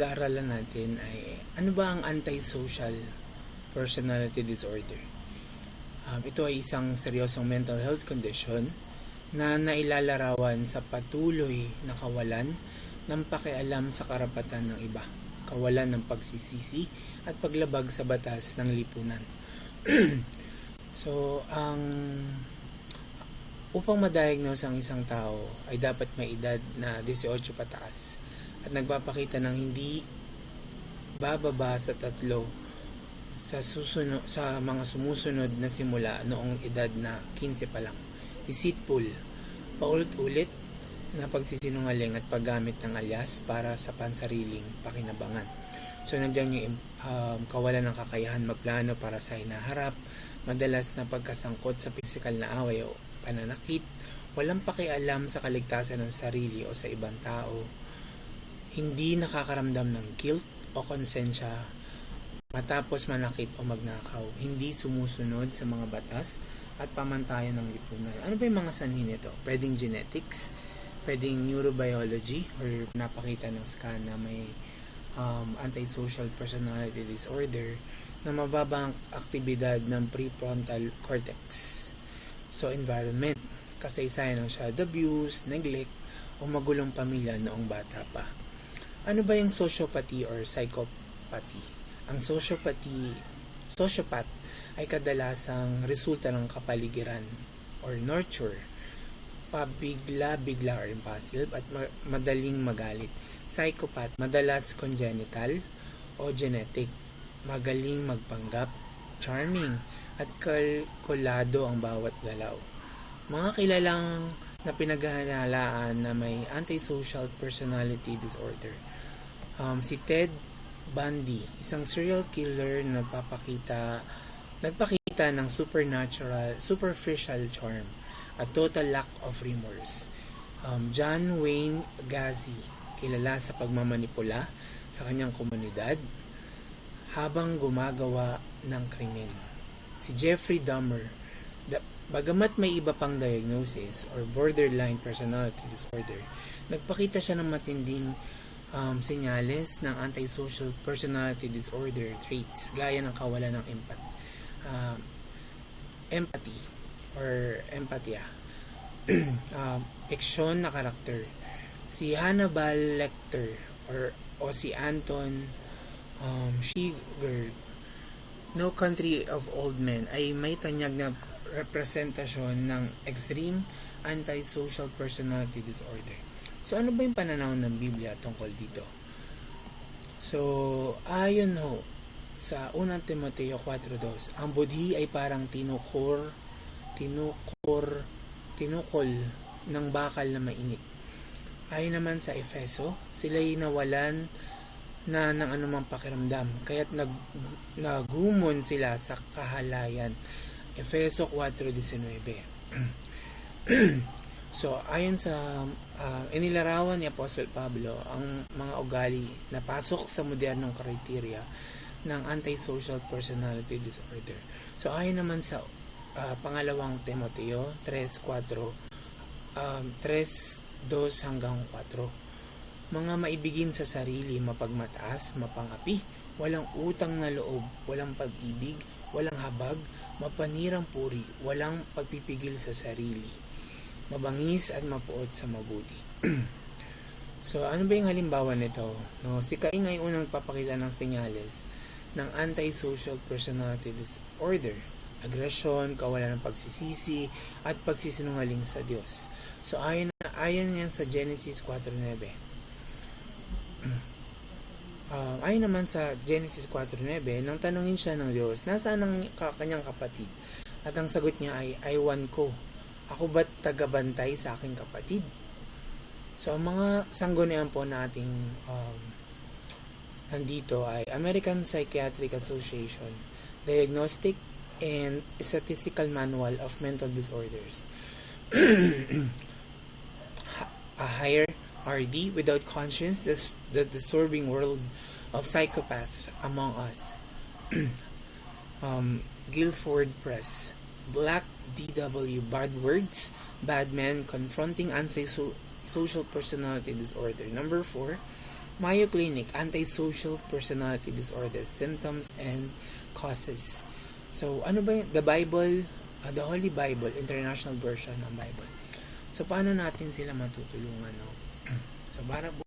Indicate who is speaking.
Speaker 1: pag-aaralan natin ay ano ba ang antisocial personality disorder? Ito ay isang seryosong mental health condition na nailalarawan sa patuloy na kawalan ng pakialam sa karapatan ng iba, kawalan ng pagsisisi at paglabag sa batas ng lipunan. So, upang ma-diagnose ang isang tao ay dapat may edad na 18 pataas at nagpapakita ng hindi bababa sa 3 sa mga sumusunod na simula noong edad na 15 pa lang. Deceitful, paulit-ulit na pagsisinungaling at paggamit ng alias para sa pansariling pakinabangan. So, nandiyan yung kawalan ng kakayahan magplano para sa hinaharap, madalas na pagkasangkot sa pisikal na away o pananakit, walang pakialam sa kaligtasan ng sarili o sa ibang tao, hindi nakakaramdam ng guilt o konsensya matapos manakit o magnakaw, hindi sumusunod sa mga batas at pamantayan ng lipunan. Ano ba yung mga sanhi nito? Pwedeng genetics, pwedeng neurobiology or napakita ng scan na may antisocial personality disorder na mababang aktibidad ng prefrontal cortex. So, environment, kasaysayan ng child abuse, neglect, o magulong pamilya noong bata pa. Ano ba yung sociopathy or psychopathy? Ang sociopath ay kadalasang resulta ng kapaligiran or nurture, pabigla-bigla or impulsive at madaling magalit. Psychopath, madalas congenital o genetic, magaling magpanggap, charming, at kalkulado ang bawat galaw. Mga kilalang na pinaghahalaan na may antisocial personality disorder. Si Ted Bundy, isang serial killer na nagpakita ng superficial charm at total lack of remorse. John Wayne Gacy, kilala sa pagmamanipula sa kanyang komunidad habang gumagawa ng krimen. Si Jeffrey Dahmer, bagamat may iba pang diagnosis or borderline personality disorder, nagpakita siya ng matinding senyales ng antisocial personality disorder traits gaya ng kawalan ng empathy or empatya, fiction na karakter. Si Hannibal Lecter o si Anton Chigurh, No Country of Old Men ay may tanyag na representasyon ng extreme antisocial personality disorder. So, ano ba yung pananaw ng Biblia tungkol dito? So, ayon ho sa 1 Timoteo 4:2, ang budhi ay parang tinukol ng bakal na mainit. Ayon naman sa Efeso, sila'y nawalan na ng anumang pakiramdam, kaya't nagumon sila sa kahalayan. Efeso 4:19. So, ayon sa inilarawan ni Apostle Pablo ang mga ugali na pasok sa modernong kriteria ng antisocial personality disorder. So, ayon naman sa pangalawang Timoteo 3:2 hanggang 4. Mga maibigin sa sarili, mapagmataas, mapangapi, walang utang na loob, walang pag-ibig, walang habag, mapanirang puri, walang pagpipigil sa sarili, mabangis at mapuot sa mabuti. So, ano ba yung halimbawa nito? No, si Cain ay unang papakita ng senyales ng antisocial personality disorder, agresyon, kawalan ng pagsisisi, at pagsisinungaling sa Diyos. So, ayon yan sa Genesis 4:9. Ayon naman sa Genesis 4:9, nang tanungin siya ng Diyos, nasaan ang kanyang kapatid? At ang sagot niya ay, "Aywan ko. Ako ba't tagabantay sa aking kapatid?" So, ang mga sanggunian po nating nandito ay American Psychiatric Association, Diagnostic and Statistical Manual of Mental Disorders, a higher RD, Without Conscience, the Disturbing World of Psychopath Among Us, Guilford Press, Black DW, Bad Words, Bad Men, Confronting Antisocial Personality Disorder. Number 4, Mayo Clinic, Antisocial Personality Disorders, Symptoms and Causes. So, ano ba yung, the Bible, the Holy Bible, International Version ng Bible. So, paano natin sila matutulungan, no? So, para